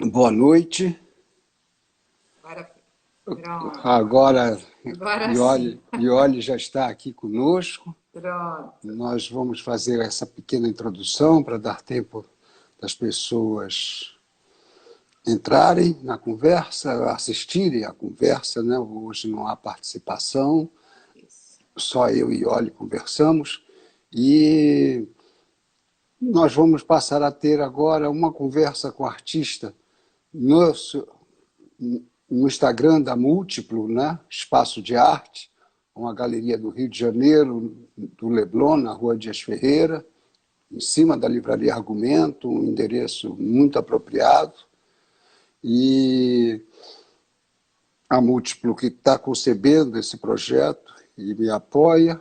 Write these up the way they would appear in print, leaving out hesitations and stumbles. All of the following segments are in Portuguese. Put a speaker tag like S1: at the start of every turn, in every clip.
S1: Boa noite.
S2: Agora, pronto.
S1: Agora,
S2: Agora sim.
S1: Iole já está aqui conosco.
S2: Pronto.
S1: Nós vamos fazer essa pequena introdução para dar tempo das pessoas entrarem na conversa, assistirem à conversa, né? Hoje não há participação,
S2: Isso.
S1: só eu e Iole conversamos. E nós vamos passar a ter agora uma conversa com o artista no, no Instagram da Múltiplo, né? Espaço de Arte, uma galeria do Rio de Janeiro, do Leblon, na Rua Dias Ferreira, em cima da Livraria Argumento, um endereço muito apropriado. E a Múltiplo que está concebendo esse projeto e me apoia.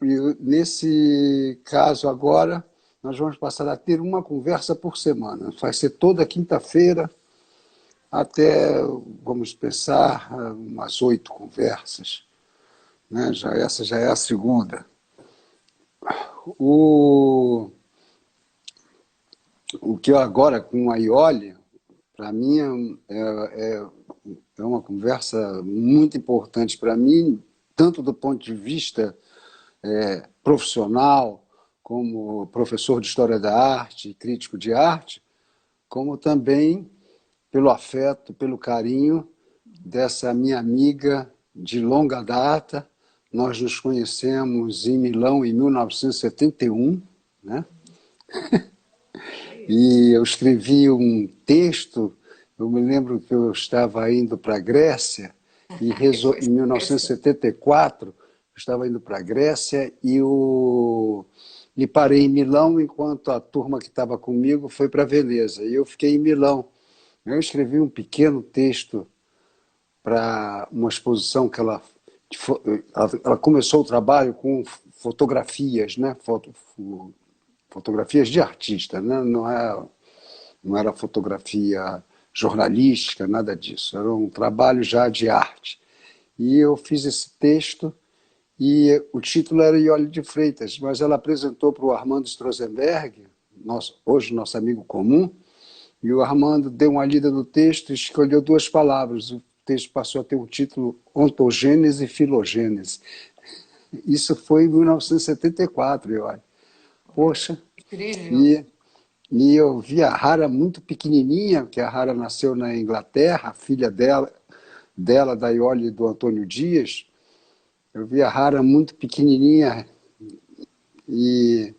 S1: E nesse caso agora, nós vamos passar a ter uma conversa por semana. Vai ser toda quinta-feira, até, vamos pensar, umas 8 conversas. Né? Essa já é a segunda. O, o que eu agora com a Iole, para mim, é uma conversa muito importante para mim, tanto do ponto de vista profissional, como professor de História da Arte, crítico de arte, como também pelo afeto, pelo carinho dessa minha amiga de longa data. Nós nos conhecemos em Milão em 1971, né?
S2: Isso.
S1: E eu escrevi um texto. Eu me lembro que eu estava indo para a Grécia, em
S2: Essa-
S1: 1974, eu estava indo para a Grécia e parei em Milão enquanto a turma que estava comigo foi para Veneza. E eu fiquei em Milão. Eu escrevi um pequeno texto para uma exposição que ela começou o trabalho com fotografias, né? Fotografias de artista, né? Não era fotografia jornalística, nada disso. Era um trabalho já de arte. E eu fiz esse texto e o título era Iole de Freitas, mas ela apresentou para o Armando Strozenberg, hoje nosso amigo comum, e o Armando deu uma lida no texto e escolheu 2 palavras. O texto passou a ter o título Ontogênese e Filogênese. Isso foi em 1974, eu acho.
S2: Olha,
S1: Poxa,
S2: incrível.
S1: e, e eu vi a Rara muito pequenininha, que a Rara nasceu na Inglaterra, a filha dela da Iole e do Antônio Dias. Eu vi a Rara muito pequenininha e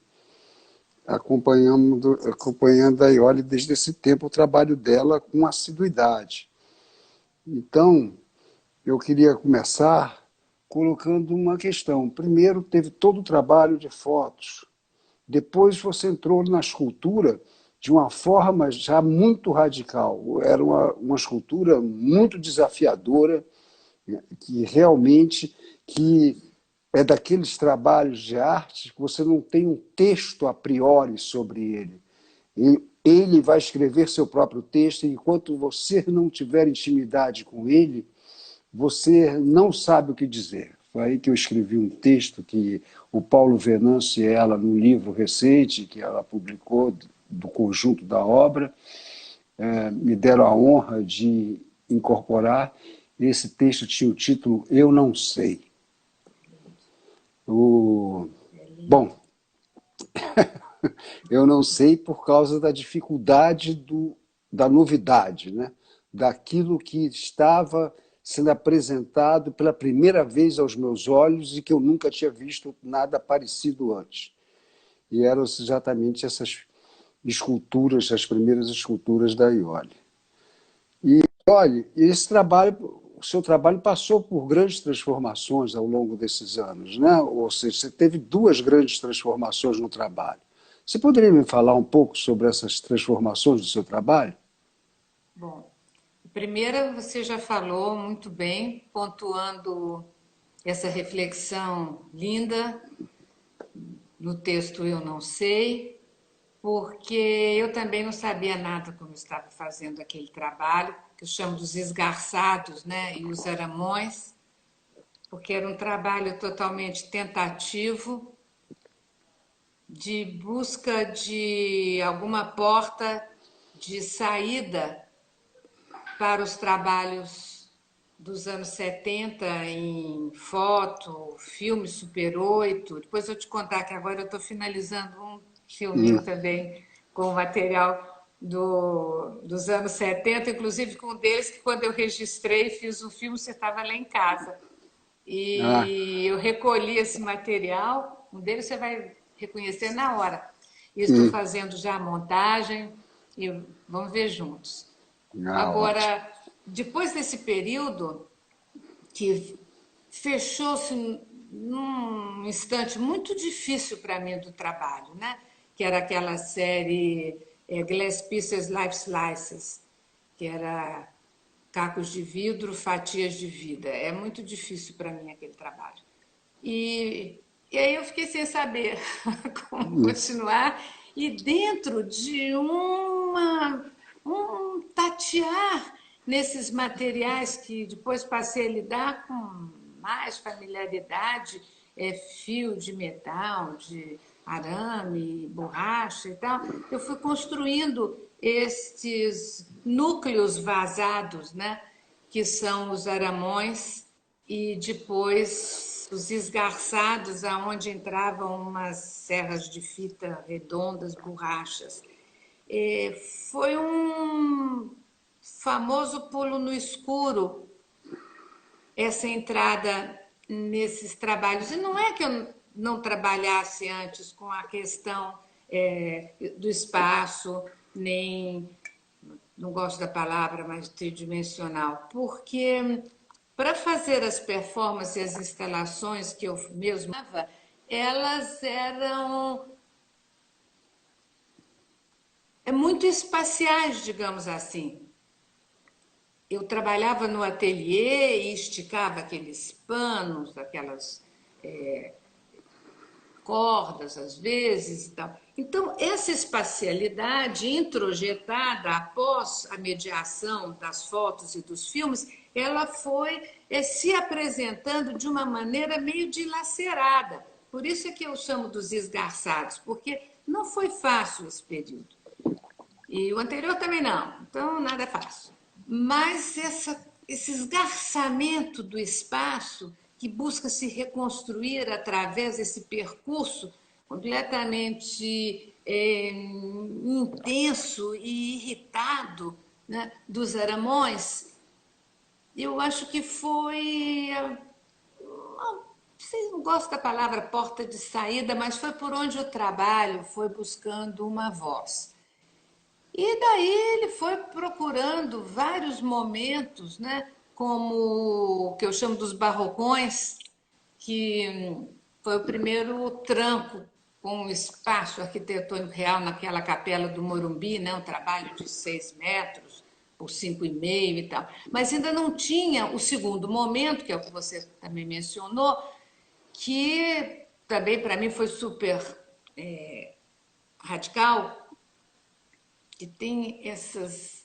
S1: acompanhando a Iole desde esse tempo, o trabalho dela com assiduidade. Então, eu queria começar colocando uma questão. Primeiro, teve todo o trabalho de fotos. Depois, você entrou na escultura de uma forma já muito radical. Era uma escultura muito desafiadora, que realmente que é daqueles trabalhos de arte que você não tem um texto a priori sobre ele. Ele vai escrever seu próprio texto, e enquanto você não tiver intimidade com ele, você não sabe o que dizer. Foi aí que eu escrevi um texto que o Paulo Venâncio e ela, num livro recente que ela publicou do conjunto da obra, me deram a honra de incorporar. Esse texto tinha o título Eu Não Sei. O...
S2: É lindo.
S1: Bom, eu não sei por causa da dificuldade da novidade, né? Daquilo que estava sendo apresentado pela primeira vez aos meus olhos e que eu nunca tinha visto nada parecido antes. E eram exatamente essas esculturas, as primeiras esculturas da Iole. E olha, esse trabalho, o seu trabalho passou por grandes transformações ao longo desses anos, né? Ou seja, você teve 2 grandes transformações no trabalho. Você poderia me falar um pouco sobre essas transformações do seu trabalho?
S2: Bom, a primeira você já falou muito bem, pontuando essa reflexão linda no texto Eu Não Sei, porque eu também não sabia nada como eu estava fazendo aquele trabalho, que eu chamo dos esgarçados, né, e os aramões, porque era um trabalho totalmente tentativo de busca de alguma porta de saída para os trabalhos dos anos 70 em foto, filme Super 8. Depois eu te contar que agora eu estou finalizando um filminho também com material dos anos 70, inclusive com um deles que quando eu registrei, fiz o filme, você estava lá em casa.
S1: Ah,
S2: E eu recolhi esse material, um deles você vai reconhecer na hora. E estou
S1: hum,
S2: fazendo já a montagem e vamos ver juntos.
S1: ótimo.
S2: Agora, depois desse período que fechou-se num instante muito difícil para mim do trabalho, né? Que era aquela série Glass Pieces, Life Slices, que era cacos de vidro, fatias de vida. É muito difícil para mim aquele trabalho. E aí eu fiquei sem saber como continuar, e dentro de um tatear nesses materiais que depois passei a lidar com mais familiaridade, fio de metal, de arame, borracha e tal, eu fui construindo estes núcleos vazados, né? Que são os aramões, e depois os esgarçados, aonde entravam umas serras de fita redondas, borrachas. Foi um famoso pulo no escuro essa entrada nesses trabalhos. E não é que eu não trabalhasse antes com a questão do espaço, nem, não gosto da palavra, mas tridimensional, porque para fazer as performances e as instalações que eu mesmo dava, elas eram muito espaciais, digamos assim. Eu trabalhava no ateliê e esticava aqueles panos, aquelas cordas, às vezes e tal. Então, essa espacialidade introjetada após a mediação das fotos e dos filmes, ela foi se apresentando de uma maneira meio dilacerada. Por isso é que eu chamo dos esgarçados, porque não foi fácil esse período. E o anterior também não, então nada é fácil. Mas esse esgarçamento do espaço que busca se reconstruir através desse percurso completamente intenso e irritado, né, dos aramões, eu acho que foi, vocês não gostam da palavra porta de saída, mas foi por onde o trabalho foi buscando uma voz. E daí ele foi procurando vários momentos, né, como o que eu chamo dos barrocões, que foi o primeiro tranco com um espaço arquitetônico real naquela capela do Morumbi, né, um trabalho de 6 metros por 5,5 e tal. Mas ainda não tinha o segundo momento, que é o que você também mencionou, que também para mim foi super radical, que tem essas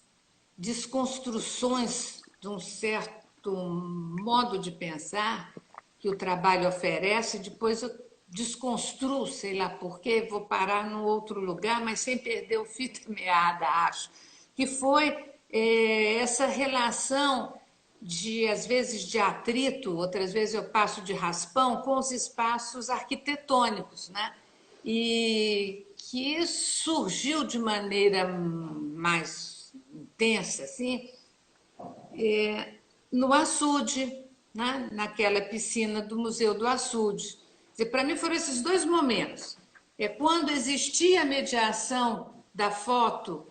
S2: desconstruções de um certo modo de pensar que o trabalho oferece, depois eu desconstruo, sei lá por quê, vou parar num outro lugar, mas sem perder o fio da meada, acho, que foi essa relação de, às vezes, de atrito, outras vezes eu passo de raspão com os espaços arquitetônicos, né? E que surgiu de maneira mais intensa, assim, no açude, né? Naquela piscina do Museu do Açude. Para mim foram esses dois momentos. É quando existia a mediação da foto,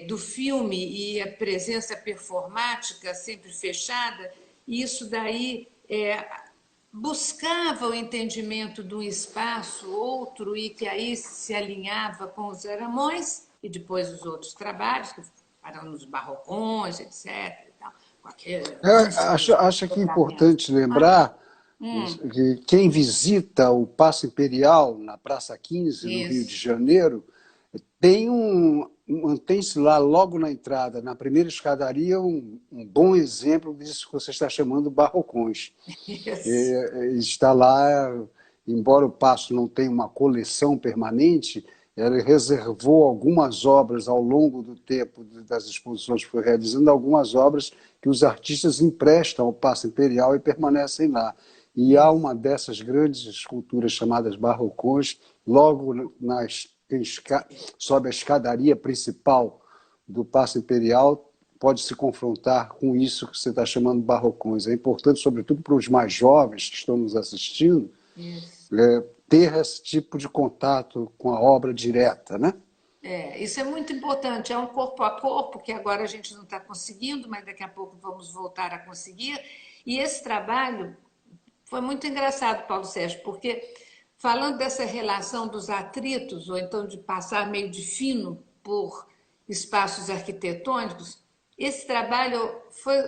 S2: do filme e a presença performática sempre fechada, e isso daí buscava o entendimento de um espaço, outro, e que aí se alinhava com os aramões e depois os outros trabalhos, que eram nos barrocões, etc. E tal, com aqueles
S1: Acho que é
S2: dobramentos.
S1: importante lembrar que quem visita o Paço Imperial, na Praça 15, no Rio de
S2: Isso,
S1: Janeiro, mantém-se lá logo na entrada, na primeira escadaria, um bom exemplo disso que você está chamando barrocões.
S2: isso.
S1: Está lá, embora o Paço não tenha uma coleção permanente, Ele reservou algumas obras ao longo do tempo das exposições que foi realizando, algumas obras que os artistas emprestam ao Paço Imperial e permanecem lá. E há uma dessas grandes esculturas chamadas barrocões, logo sob a escadaria principal do Paço Imperial, pode se confrontar com isso que você está chamando de barrocões. É importante, sobretudo para os mais jovens que estão nos assistindo,
S2: Isso.
S1: ter esse tipo de contato com a obra direta, né?
S2: Isso é muito importante. É um corpo a corpo, que agora a gente não está conseguindo, mas daqui a pouco vamos voltar a conseguir. E esse trabalho foi muito engraçado, Paulo Sérgio, porque falando dessa relação dos atritos, ou então de passar meio de fino por espaços arquitetônicos, esse trabalho foi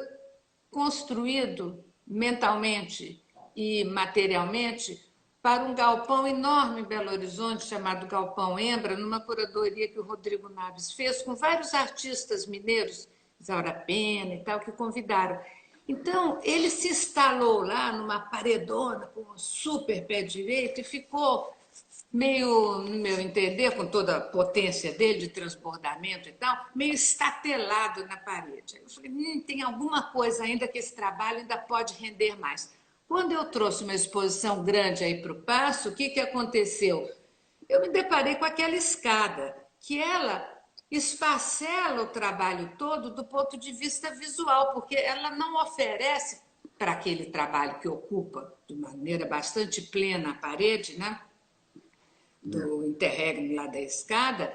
S2: construído mentalmente e materialmente para um galpão enorme em Belo Horizonte, chamado Galpão Embra, numa curadoria que o Rodrigo Naves fez, com vários artistas mineiros, Isaura Pena e tal, que convidaram. Então, ele se instalou lá numa paredona com um super pé direito e ficou meio, no meu entender, com toda a potência dele de transbordamento e tal, meio estatelado na parede. Eu falei, tem alguma coisa ainda que esse trabalho ainda pode render mais. Quando eu trouxe uma exposição grande aí para o Paço, o que aconteceu? Eu me deparei com aquela escada, que ela esfacela o trabalho todo do ponto de vista visual, porque ela não oferece para aquele trabalho que ocupa de maneira bastante plena a parede, né? Do interregno lá da escada,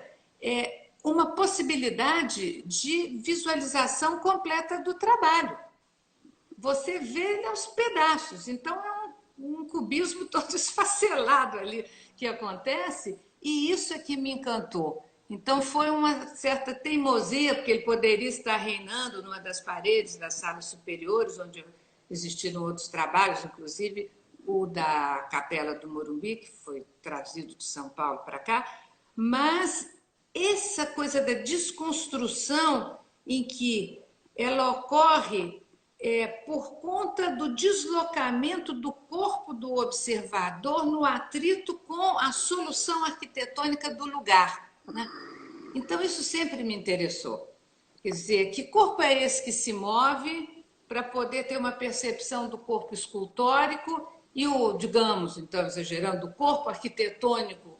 S2: uma possibilidade de visualização completa do trabalho. Você vê aos pedaços, então é um cubismo todo esfacelado ali que acontece, e isso é que me encantou. Então foi uma certa teimosia, porque ele poderia estar reinando numa das paredes das salas superiores, onde existiram outros trabalhos, inclusive o da Capela do Morumbi, que foi trazido de São Paulo para cá, mas essa coisa da desconstrução em que ela ocorre por conta do deslocamento do corpo do observador no atrito com a solução arquitetônica do lugar, né? Então, isso sempre me interessou. Quer dizer, que corpo é esse que se move para poder ter uma percepção do corpo escultórico e o, digamos, então, exagerando, do corpo arquitetônico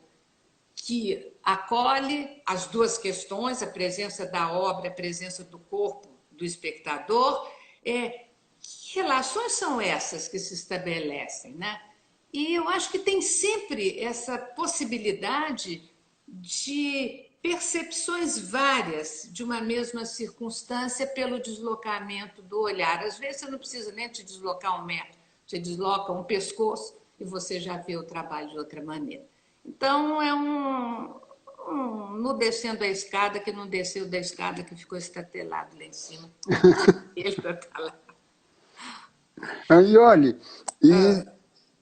S2: que acolhe as duas questões, a presença da obra, a presença do corpo do espectador. Que relações são essas que se estabelecem, né? E eu acho que tem sempre essa possibilidade de percepções várias de uma mesma circunstância pelo deslocamento do olhar. Às vezes você não precisa nem te deslocar 1 metro, você desloca um pescoço e você já vê o trabalho de outra maneira. Então, é no descendo a escada, que não desceu da escada, que ficou estatelado lá em cima. Ele está lá.
S1: E olhe,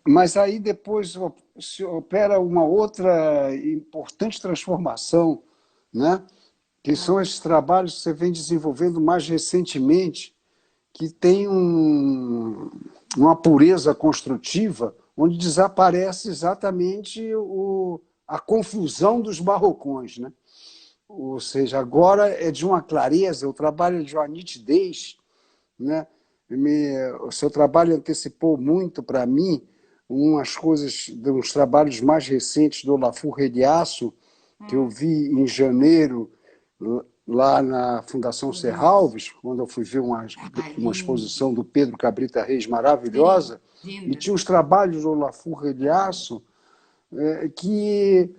S1: mas aí depois se opera uma outra importante transformação, né? Que são esses trabalhos que você vem desenvolvendo mais recentemente, que tem uma pureza construtiva, onde desaparece exatamente a confusão dos barrocões, né? Ou seja, agora é de uma clareza, o trabalho é de uma nitidez, né? O seu trabalho antecipou muito para mim umas coisas, uns trabalhos mais recentes do Olafur Reliasso, que eu vi em janeiro, lá na Fundação Serralves, quando eu fui ver uma exposição do Pedro Cabrita Reis maravilhosa, e tinha os trabalhos do Olafur Reliasso que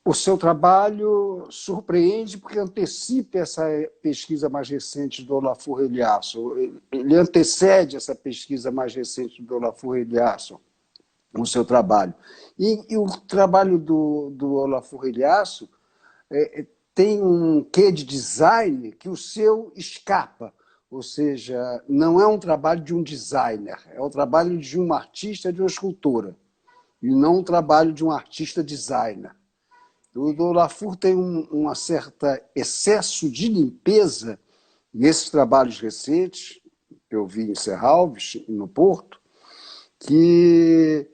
S1: o seu trabalho surpreende porque antecipa essa pesquisa mais recente do Olafur Eliasson. Ele antecede essa pesquisa mais recente do Olafur Eliasson, o seu trabalho. E o trabalho do Olafur Eliasson tem um quê de design que o seu escapa. Ou seja, não é um trabalho de um designer, é o trabalho de uma artista, de uma escultora, e não um trabalho de um artista designer. O do Olafur tem um certo excesso de limpeza nesses trabalhos recentes, que eu vi em Serralves, no Porto, que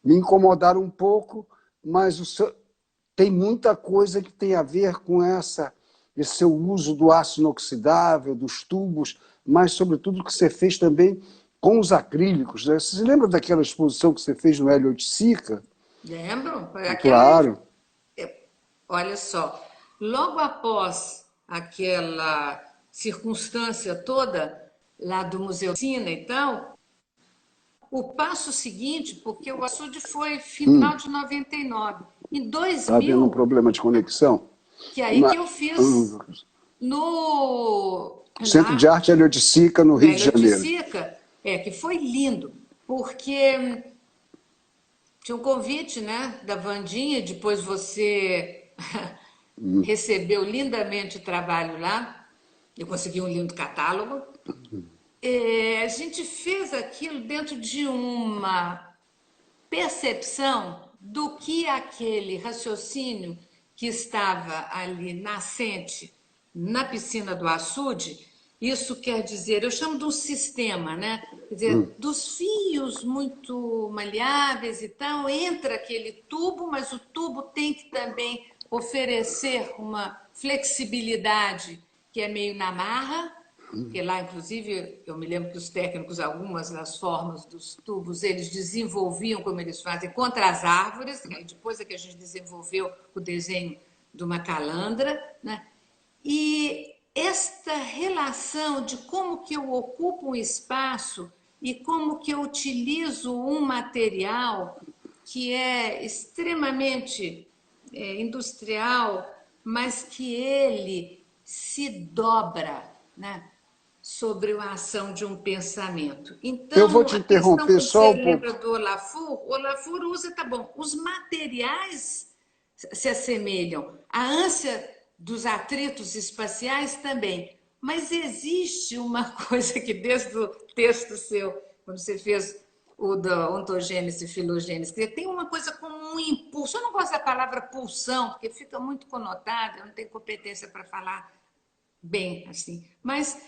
S1: me incomodaram um pouco, mas tem muita coisa que tem a ver com esse seu uso do aço inoxidável, dos tubos, mas, sobretudo, que você fez também com os acrílicos. Né? Você se lembra daquela exposição que você fez no Hélio Oiticica?
S2: Lembro?
S1: Claro.
S2: Olha só, logo após aquela circunstância toda lá do Museu Cina e tal, o passo seguinte, porque o açude foi final de 99, em
S1: Está havendo um
S2: 2000,
S1: problema de conexão?
S2: que é aí que eu fiz no
S1: Centro de
S2: lá
S1: Arte Hélio Oiticica, no
S2: no
S1: Rio de
S2: Hélio
S1: Janeiro.
S2: Oiticica, que foi lindo, porque tinha um convite, né, da Vandinha, depois você recebeu lindamente o trabalho lá, eu consegui um lindo catálogo. A gente fez aquilo dentro de uma percepção do que aquele raciocínio que estava ali nascente na piscina do açude, isso quer dizer, eu chamo de um sistema, né? Quer dizer, dos fios muito maleáveis e tal, entra aquele tubo, mas o tubo tem que também oferecer uma flexibilidade que é meio na marra, porque lá, inclusive, eu me lembro que os técnicos, algumas das formas dos tubos, eles desenvolviam como eles fazem contra as árvores, aí depois é que a gente desenvolveu o desenho de uma calandra, né? E esta relação de como que eu ocupo um espaço e como que eu utilizo um material que é extremamente industrial, mas que ele se dobra, né, sobre a ação de um pensamento.
S1: Eu vou
S2: Então,
S1: te
S2: a questão que
S1: interromper só
S2: você
S1: um
S2: lembra
S1: pouco.
S2: do Olafur, o Olafur usa, tá bom, os materiais se assemelham, a ânsia dos atritos espaciais também, mas existe uma coisa que desde o texto seu, quando você fez o da ontogênese e filogênese, tem uma coisa como um impulso. Eu não gosto da palavra pulsão, porque fica muito conotada, eu não tenho competência para falar bem assim, mas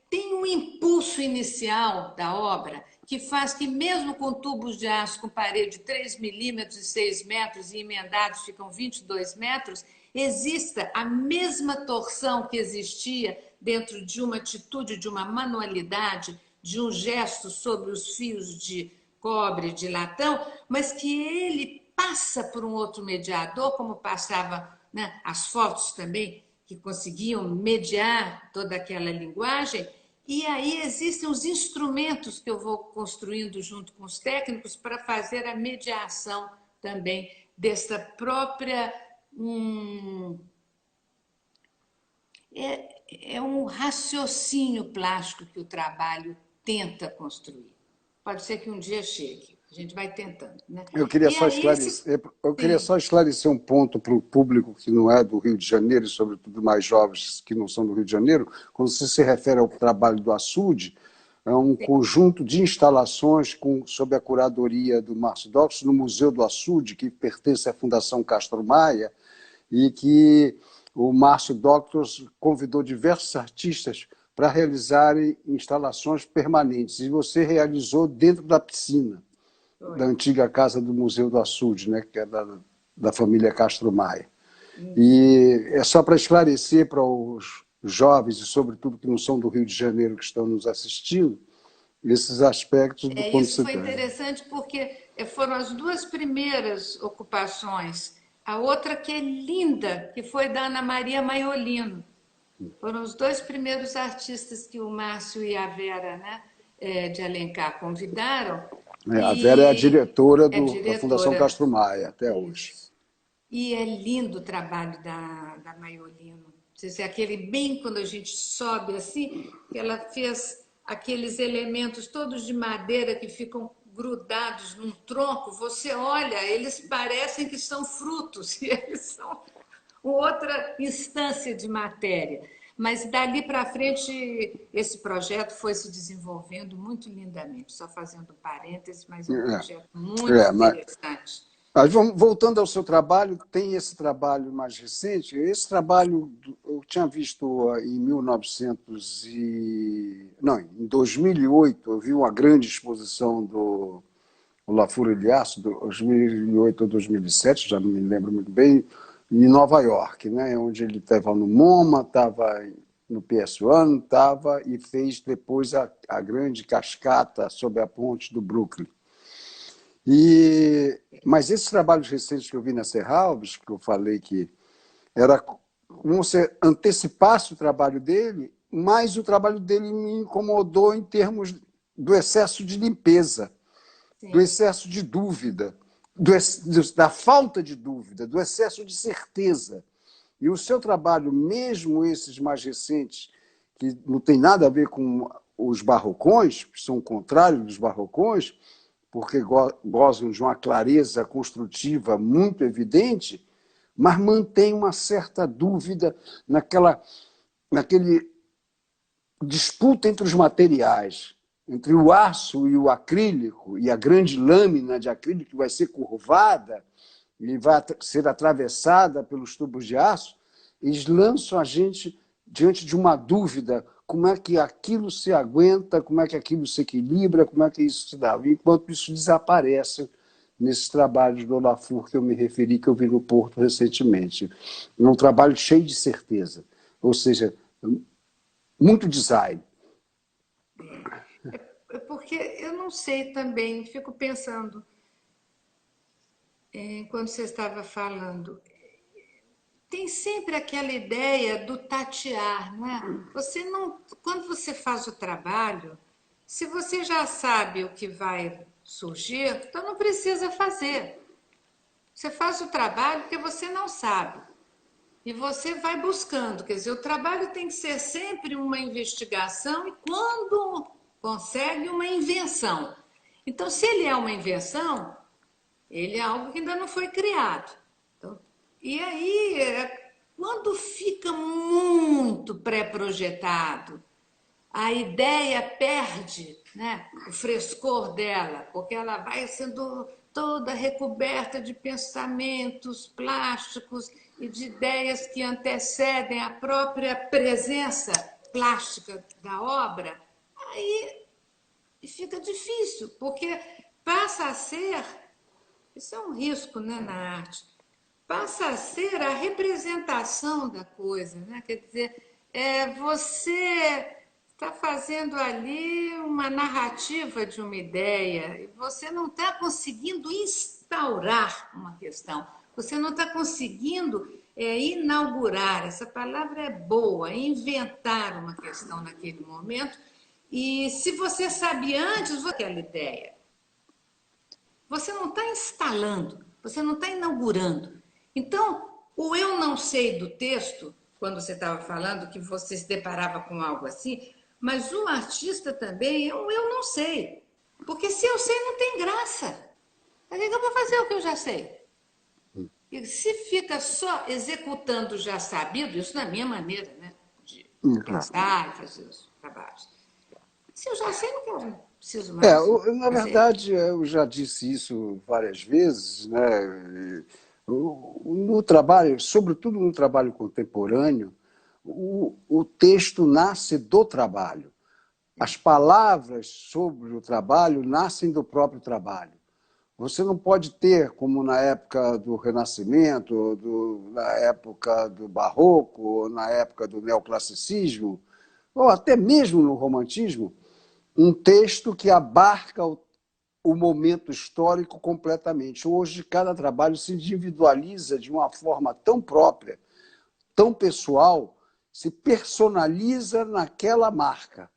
S2: tem um impulso inicial da obra que faz que, mesmo com tubos de aço com parede de 3 milímetros e 6 metros e emendados ficam 22 metros, exista a mesma torção que existia dentro de uma atitude, de uma manualidade, de um gesto sobre os fios de cobre, de latão, mas que ele passa por um outro mediador, como passava, né, as fotos também, que conseguiam mediar toda aquela linguagem. E aí existem os instrumentos que eu vou construindo junto com os técnicos para fazer a mediação também dessa própria. É um raciocínio plástico que o trabalho tenta construir. Pode ser que um dia chegue, a gente vai tentando. Né? E aí esse.
S1: Eu queria
S2: Sim.
S1: só esclarecer um ponto para o público que não é do Rio de Janeiro, e sobretudo mais jovens que não são do Rio de Janeiro. Quando você se refere ao trabalho do açude, é um conjunto de instalações sob a curadoria do Márcio Doctos no Museu do Açude, que pertence à Fundação Castro Maia, e que o Márcio Doctos convidou diversos artistas para realizarem instalações permanentes. E você realizou dentro da piscina da
S2: Foi.
S1: antiga casa do Museu do Açude, né, que é da família Castro Maia. E é só para esclarecer para os jovens, e sobretudo que não são do Rio de Janeiro, que estão nos assistindo, esses aspectos do ponto de
S2: Isso foi
S1: vista.
S2: interessante porque foram as duas primeiras ocupações. A outra que é linda, que foi da Ana Maria Maiolino. Foram os dois primeiros artistas que o Márcio e a Vera, né, de Alencar convidaram.
S1: A Vera é a
S2: E
S1: diretora
S2: é
S1: da Fundação
S2: diretora.
S1: Castro Maia, até hoje.
S2: Isso. E é lindo o trabalho da Maiolino. É aquele bem quando a gente sobe assim, que ela fez aqueles elementos todos de madeira que ficam grudados num tronco. Você olha, eles parecem que são frutos, e eles são outra instância de matéria. Mas dali para frente, esse projeto foi se desenvolvendo muito lindamente. Só fazendo parênteses, mas é um projeto muito
S1: É, mas
S2: interessante.
S1: voltando ao seu trabalho, tem esse trabalho mais recente. Esse trabalho eu tinha visto em 1900 não, em 2008, eu vi uma grande exposição o Lafur Eliasso, 2008 ou 2007, já não me lembro muito bem, em Nova York, né? Onde ele estava no MoMA, estava no PS1, estava e fez depois a grande cascata sobre a ponte do Brooklyn. Mas esses trabalhos recentes que eu vi na Serralves, que eu falei que era como se antecipasse o trabalho dele, mas o trabalho dele me incomodou em termos do excesso de limpeza, do
S2: Sim.
S1: excesso de dúvida, da falta de dúvida, do excesso de certeza. E o seu trabalho, mesmo esses mais recentes, que não tem nada a ver com os barrocões, que são o contrário dos barrocões, porque gozam de uma clareza construtiva muito evidente, mas mantém uma certa dúvida naquele disputa entre os materiais, entre o aço e o acrílico, e a grande lâmina de acrílico que vai ser curvada e vai ser atravessada pelos tubos de aço, eles lançam a gente diante de uma dúvida, como é que aquilo se aguenta, como é que aquilo se equilibra, como é que isso se dá. Enquanto isso desaparece nesses trabalhos do Olafur que eu me referi, que eu vi no Porto recentemente. É um trabalho cheio de certeza, ou seja, muito design.
S2: Porque eu não sei também, fico pensando, quando você estava falando, tem sempre aquela ideia do tatear, não é? Você não, quando você faz o trabalho, se você já sabe o que vai surgir, então não precisa fazer. Você faz o trabalho porque você não sabe. E você vai buscando. Quer dizer, o trabalho tem que ser sempre uma investigação e, quando consegue, uma invenção. Então, se ele é uma invenção, ele é algo que ainda não foi criado. Então, e aí, quando fica muito pré-projetado, a ideia perde, né, o frescor dela, porque ela vai sendo toda recoberta de pensamentos plásticos e de ideias que antecedem a própria presença plástica da obra. Aí fica difícil, porque passa a ser, isso é um risco, né, na arte, passa a ser a representação da coisa, né? Quer dizer, você está fazendo ali uma narrativa de uma ideia e você não está conseguindo instaurar uma questão, você não está conseguindo inaugurar, essa palavra é boa, inventar uma questão naquele momento. E se você sabe antes aquela ideia, você não está instalando, você não está inaugurando. Então, o eu não sei do texto, quando você estava falando que você se deparava com algo assim, mas o artista também é um eu não sei. Porque se eu sei, não tem graça. Mas é que eu vou fazer o que eu já sei. E se fica só executando o já sabido, isso na minha maneira, né, de pensar e fazer os trabalhos. Se eu já sei, não quero, não preciso mais
S1: Na
S2: fazer.
S1: verdade, eu já disse isso várias vezes, né? No trabalho, sobretudo no trabalho contemporâneo, o texto nasce do trabalho. As palavras sobre o trabalho nascem do próprio trabalho. Você não pode ter, como na época do Renascimento, na época do Barroco, ou na época do Neoclassicismo, ou até mesmo no Romantismo, um texto que abarca o momento histórico completamente. Hoje, cada trabalho se individualiza de uma forma tão própria, tão pessoal, se personaliza naquela marca,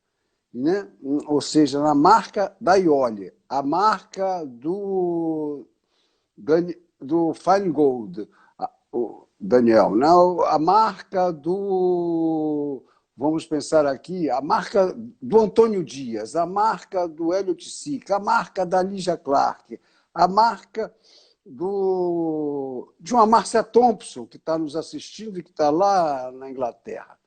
S1: né? Ou seja, na marca da Iole, a marca do Feingold, o Daniel, não, a marca do, vamos pensar aqui, a marca do Antônio Dias, a marca do Elliot Sica, a marca da Lígia Clark, a marca de uma Márcia Thompson, que está nos assistindo e que está lá na Inglaterra.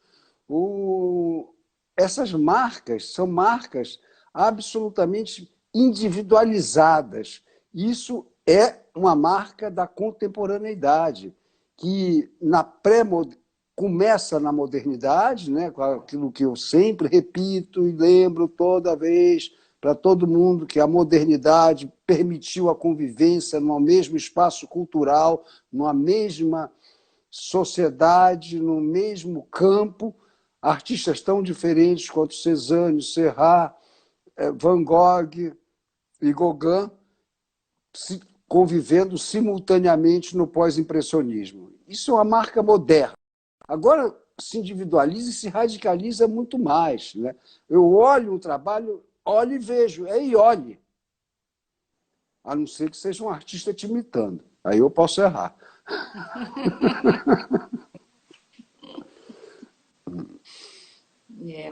S1: Essas marcas são marcas absolutamente individualizadas. Isso é uma marca da contemporaneidade, que começa na modernidade, né, com aquilo que eu sempre repito e lembro toda vez, para todo mundo, que a modernidade permitiu a convivência no mesmo espaço cultural, numa mesma sociedade, no mesmo campo, artistas tão diferentes quanto Cézanne, Serrat, Van Gogh e Gauguin, convivendo simultaneamente no pós-impressionismo. Isso é uma marca moderna. Agora se individualiza e se radicaliza muito mais, né? Eu olho um trabalho, olho e vejo, é Iole. A não ser que seja um artista te imitando. Aí eu posso errar.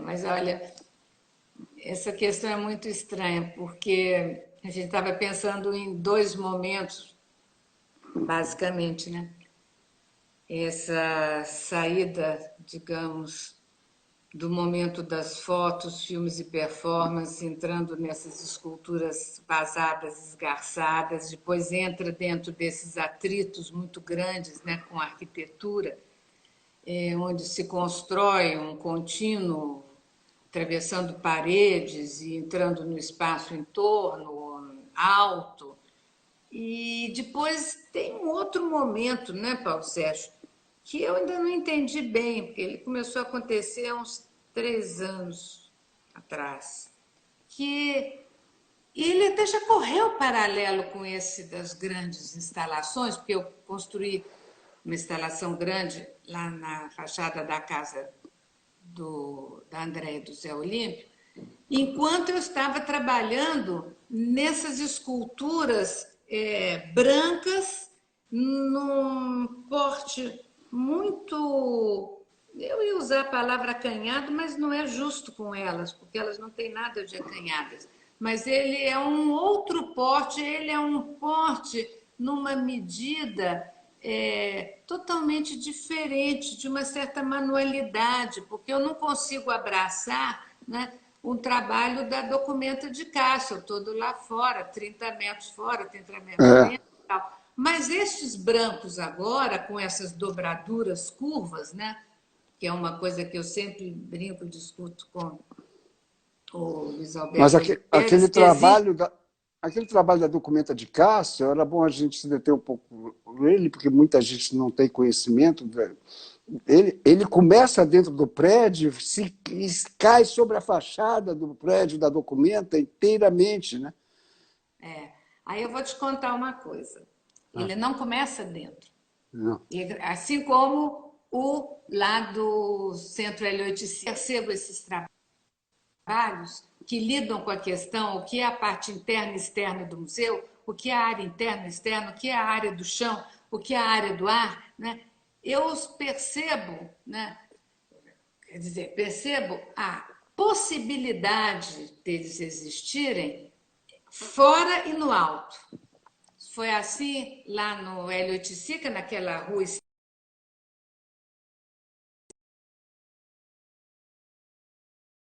S2: Mas olha, essa questão é muito estranha, porque a gente estava pensando em dois momentos, basicamente, né? Essa saída, digamos, do momento das fotos, filmes e performances, entrando nessas esculturas vazadas, esgarçadas, depois entra dentro desses atritos muito grandes, né, com a arquitetura, onde se constrói um contínuo, atravessando paredes e entrando no espaço em torno, alto. E depois tem um outro momento, né, Paulo Sérgio, que eu ainda não entendi bem, porque ele começou a acontecer há uns 3 anos atrás, que ele até já correu paralelo com esse das grandes instalações, porque eu construí uma instalação grande lá na fachada da casa da André e do Zé Olímpio, enquanto eu estava trabalhando nessas esculturas brancas, num porte muito. Eu ia usar a palavra acanhado, mas não é justo com elas, porque elas não têm nada de acanhadas. Mas ele é um outro porte, ele é um porte numa medida totalmente diferente, de uma certa manualidade, porque eu não consigo abraçar, né, um trabalho da Documenta de Castro, todo lá fora, 30 metros fora, 30 metros
S1: É.
S2: dentro e tal. Mas estes brancos agora, com essas dobraduras curvas, né, que é uma coisa que eu sempre brinco, discuto com o Luiz
S1: Mas
S2: Alberto Oliveira,
S1: aquele trabalho da Documenta de Cássio, era bom a gente se deter um pouco nele, porque muita gente não tem conhecimento. Ele começa dentro do prédio, cai sobre a fachada do prédio da Documenta inteiramente, né?
S2: Aí eu vou te contar uma coisa. Ele não começa dentro.
S1: Não.
S2: Assim como o lá do Centro L8C, percebo esses trabalhos que lidam com a questão, o que é a parte interna e externa do museu, o que é a área interna e externa, o que é a área do chão, o que é a área do ar, né? Eu os percebo, né? Quer dizer, percebo a possibilidade deles existirem fora e no alto. Foi assim lá no L8C, naquela rua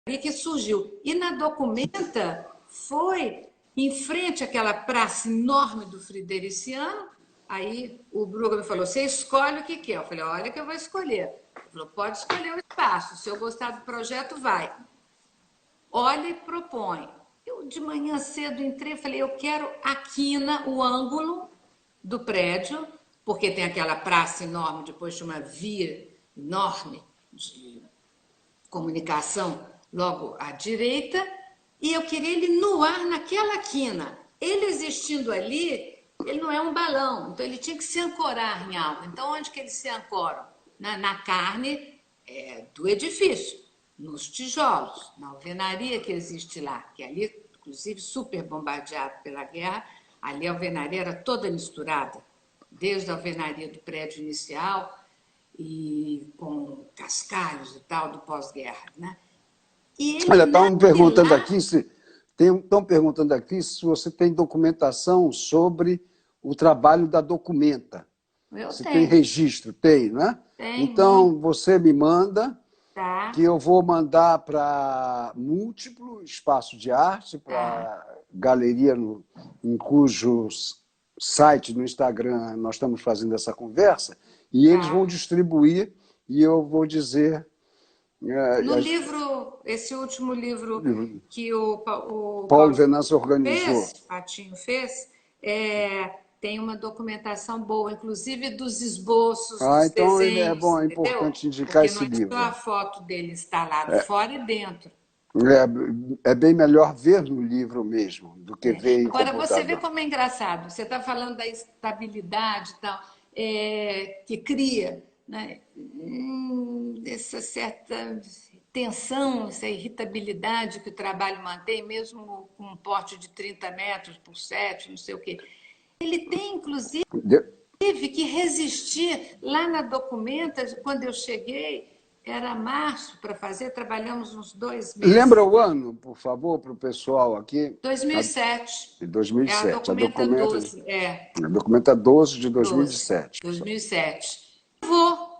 S2: que surgiu. E na Documenta foi em frente àquela praça enorme do Fridericiano. Aí o Bruga me falou: você escolhe o que quer. Eu falei: olha, que eu vou escolher. Ele falou: pode escolher o espaço. Se eu gostar do projeto, vai. Olha e propõe. Eu de manhã cedo entrei e falei: eu quero a quina, o ângulo do prédio, porque tem aquela praça enorme, depois de uma via enorme de comunicação logo à direita, e eu queria ele no ar naquela quina. Ele existindo ali, ele não é um balão, então ele tinha que se ancorar em algo. Então, onde que eles se ancoram? Na carne do edifício, nos tijolos, na alvenaria que existe lá, que ali, inclusive, super bombardeado pela guerra, ali a alvenaria era toda misturada, desde a alvenaria do prédio inicial e com cascalhos e tal do pós-guerra, né? E
S1: Olha,
S2: ele
S1: estão perguntando aqui se você tem documentação sobre o trabalho da Documenta.
S2: eu
S1: Se tem
S2: tenho,
S1: registro, tem, né?
S2: tem muito,
S1: Então, você me manda, que
S2: tá?
S1: eu vou mandar para Múltiplo Espaço de Arte,
S2: Tá,
S1: para galeria em cujo site no Instagram nós estamos fazendo essa conversa, e eles vão
S2: tá.
S1: distribuir, e eu vou dizer
S2: No
S1: É,
S2: livro, esse último livro que o
S1: Paulo
S2: Paulo
S1: Venâncio organizou.
S2: fez, Patinho fez, tem uma documentação boa, inclusive dos esboços,
S1: Ah,
S2: dos
S1: então é
S2: desenhos,
S1: bom, é
S2: entendeu?
S1: importante indicar
S2: Porque não
S1: esse
S2: é só a
S1: livro.
S2: foto dele instalado fora e dentro.
S1: É bem melhor ver no livro mesmo do que ver em
S2: Agora, você vê
S1: computador.
S2: como é engraçado. Você está falando da estabilidade e tal, que cria, né? Essa certa tensão, essa irritabilidade que o trabalho mantém, mesmo com um porte de 30 metros por 7, não sei o quê. Ele tem, inclusive,
S1: De-
S2: tive que resistir. Lá na Documenta, quando eu cheguei, era março para fazer, trabalhamos uns 2 meses.
S1: Lembra o ano, por favor, para o pessoal aqui?
S2: 2007.
S1: De
S2: É a
S1: 2007.
S2: Documenta 12.
S1: A documenta 12 de
S2: 12.
S1: 2007, pessoal.
S2: 2007. Vou.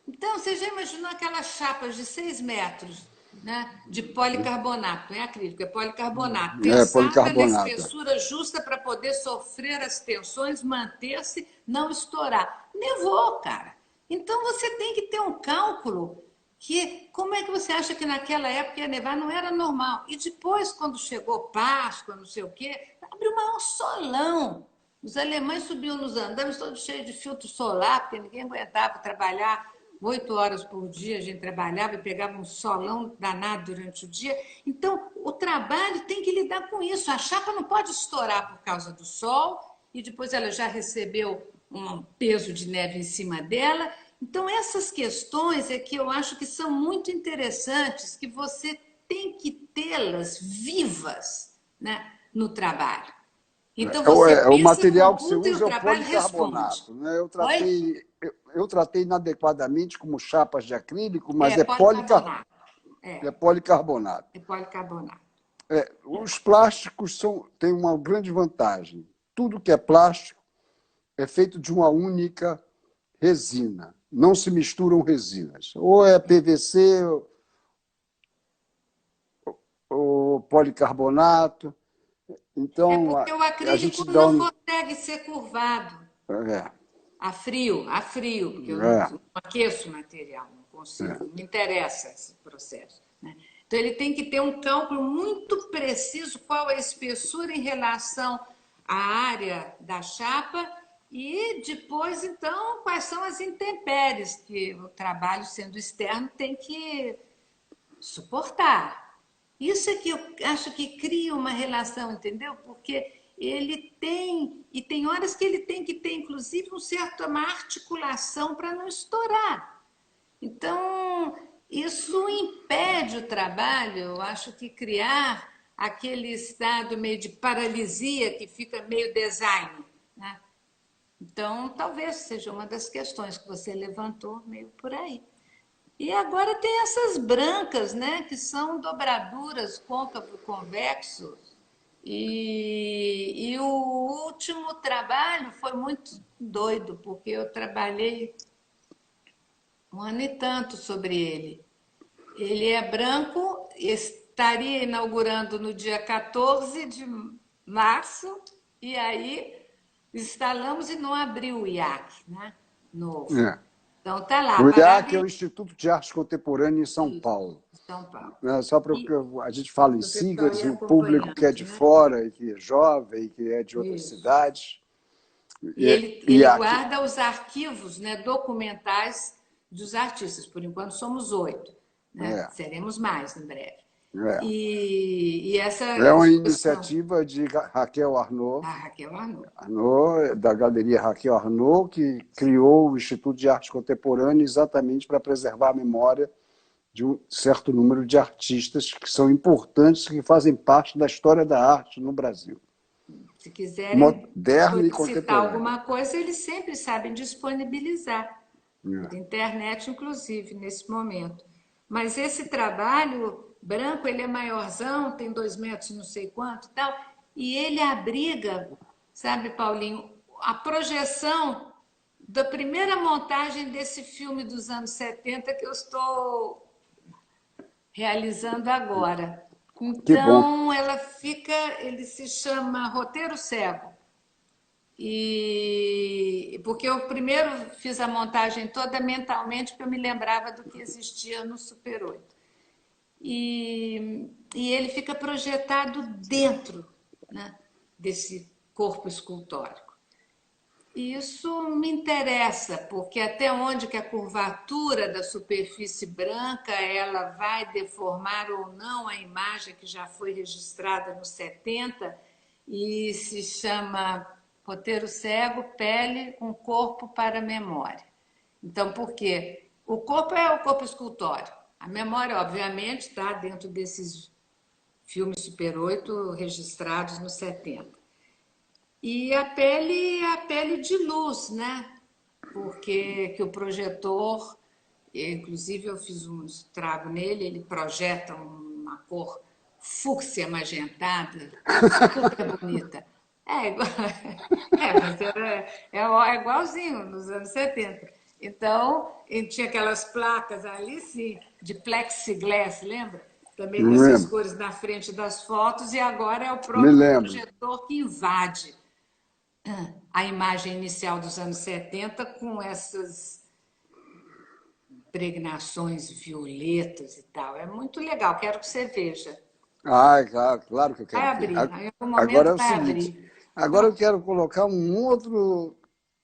S2: Então, você já imaginou aquelas chapas de 6 metros, né, de policarbonato, não é acrílico, é policarbonato,
S1: É,
S2: pensada na
S1: policarbonato.
S2: espessura justa para poder sofrer as tensões, manter-se, não estourar. Nevou, cara. Então, você tem que ter um cálculo que, como é que você acha que naquela época ia nevar? Não era normal. E depois, quando chegou Páscoa, não sei o quê, abriu o maior solão. Os alemães subiam nos andames todos cheios de filtro solar, porque ninguém aguentava trabalhar 8 horas por dia. A gente trabalhava e pegava um solão danado durante o dia. Então, o trabalho tem que lidar com isso. A chapa não pode estourar por causa do sol, e depois ela já recebeu um peso de neve em cima dela. Então, essas questões é que eu acho que são muito interessantes, que você tem que tê-las vivas, né, no trabalho. Então você
S1: O
S2: pensa
S1: material
S2: num
S1: que você
S2: ponto e o
S1: usa é o
S2: trabalho responde.
S1: policarbonato, né?
S2: Oi?
S1: Eu tratei inadequadamente como chapas de acrílico, mas
S2: É policarbonato.
S1: é
S2: É,
S1: policarbonato.
S2: é policarbonato.
S1: Os plásticos têm uma grande vantagem. Tudo que é plástico é feito de uma única resina. Não se misturam resinas. Ou é PVC ou policarbonato.
S2: É
S1: Então,
S2: porque o
S1: a
S2: acrílico
S1: gente dá
S2: não
S1: um.
S2: consegue ser curvado
S1: É,
S2: a frio, porque eu
S1: é,
S2: não aqueço o material, não consigo, não me interessa esse processo, né? Então ele tem que ter um cálculo muito preciso qual é a espessura em relação à área da chapa e depois, então, quais são as intempéries que o trabalho, sendo externo, tem que suportar. Isso é que eu acho que cria uma relação, entendeu? Porque ele tem, e tem horas que ele tem que ter, inclusive, uma articulação para não estourar. Então, isso impede o trabalho, eu acho que criar aquele estado meio de paralisia que fica meio design, né? Então, talvez seja uma das questões que você levantou meio por aí. E agora tem essas brancas, né, que são dobraduras côncavo-convexo. E o último trabalho foi muito doido, porque eu trabalhei um ano e tanto sobre ele. Ele é branco, estaria inaugurando no dia 14 de março, e aí instalamos e não abriu o IAC, né? Novo.
S1: é.
S2: Então tá lá,
S1: O
S2: parado
S1: IAC é o
S2: em
S1: Instituto de Arte Contemporânea em São Paulo.
S2: São Paulo.
S1: Né? Só para
S2: E
S1: a gente fala em
S2: o pessoal
S1: siglas,
S2: ia
S1: o público que é
S2: acompanhando,
S1: de
S2: né?
S1: fora e que é jovem, que é de outras
S2: Isso.
S1: cidades.
S2: E ele
S1: IAC.
S2: guarda os arquivos, né, documentais dos artistas. Por enquanto somos 8, né?
S1: É,
S2: Seremos mais em breve.
S1: é.
S2: E essa
S1: É uma
S2: exposição,
S1: iniciativa de Raquel
S2: a Raquel Arnaud.
S1: Arnaud, da Galeria Raquel Arnaud, que criou o Instituto de Arte Contemporânea exatamente para preservar a memória de um certo número de artistas que são importantes, que fazem parte da história da arte no Brasil,
S2: Se quiserem
S1: moderna e
S2: solicitar
S1: contemporânea.
S2: alguma coisa, eles sempre sabem disponibilizar, por
S1: É.
S2: internet, inclusive, nesse momento. Mas esse trabalho branco, ele é maiorzão, tem 2 metros, não sei quanto e tal, e ele abriga, sabe, Paulinho, a projeção da primeira montagem desse filme dos anos 70 que eu estou realizando agora.
S1: Que bom.
S2: Então, ele se chama Roteiro Cego. E porque eu primeiro fiz a montagem toda mentalmente, porque eu me lembrava do que existia no Super 8. E ele fica projetado dentro, né, desse corpo escultórico. E isso me interessa, porque até onde que a curvatura da superfície branca ela vai deformar ou não a imagem que já foi registrada nos 70 e se chama Roteiro Cego, Pele, um Corpo para a Memória. Então, por quê? O corpo é o corpo escultórico. A memória, obviamente, está dentro desses filmes Super 8 registrados nos 70. E a pele é a pele de luz, né? Porque que o projetor, inclusive eu fiz um estrago nele, ele projeta uma cor fúcsia magentada, super bonita. É, igual, mas é igualzinho nos anos 70. Então, tinha aquelas placas ali, sim, de plexiglass, lembra? Também com
S1: Não
S2: essas
S1: lembro.
S2: cores na frente das fotos, e agora é o
S1: Me
S2: próprio
S1: lembro.
S2: projetor que invade a imagem inicial dos anos 70 com essas pregnações violetas e tal. É muito legal, quero que você veja.
S1: Ah, claro que eu
S2: Vai
S1: quero ver.
S2: abrir, em algum
S1: Agora
S2: momento
S1: é o
S2: vai
S1: seguinte,
S2: abrir.
S1: agora eu quero colocar um outro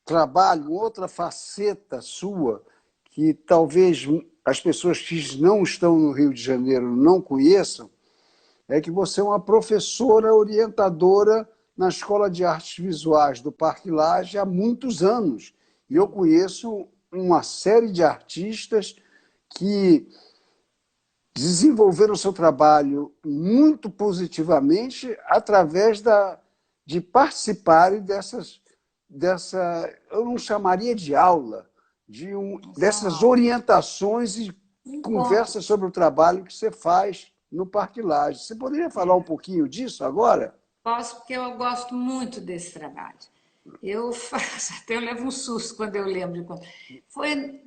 S1: trabalho, outra faceta sua, que talvez as pessoas que não estão no Rio de Janeiro não conheçam, é que você é uma professora orientadora na Escola de Artes Visuais do Parque Lage há muitos anos. E eu conheço uma série de artistas que desenvolveram o seu trabalho muito positivamente através de participarem eu não chamaria de aula, dessas
S2: São
S1: orientações e conversas
S2: encontros.
S1: sobre o trabalho que você faz no Parque Lage. Você poderia falar um pouquinho disso agora?
S2: Posso, porque eu gosto muito desse trabalho. Eu faço, até eu levo um susto quando eu lembro. Foi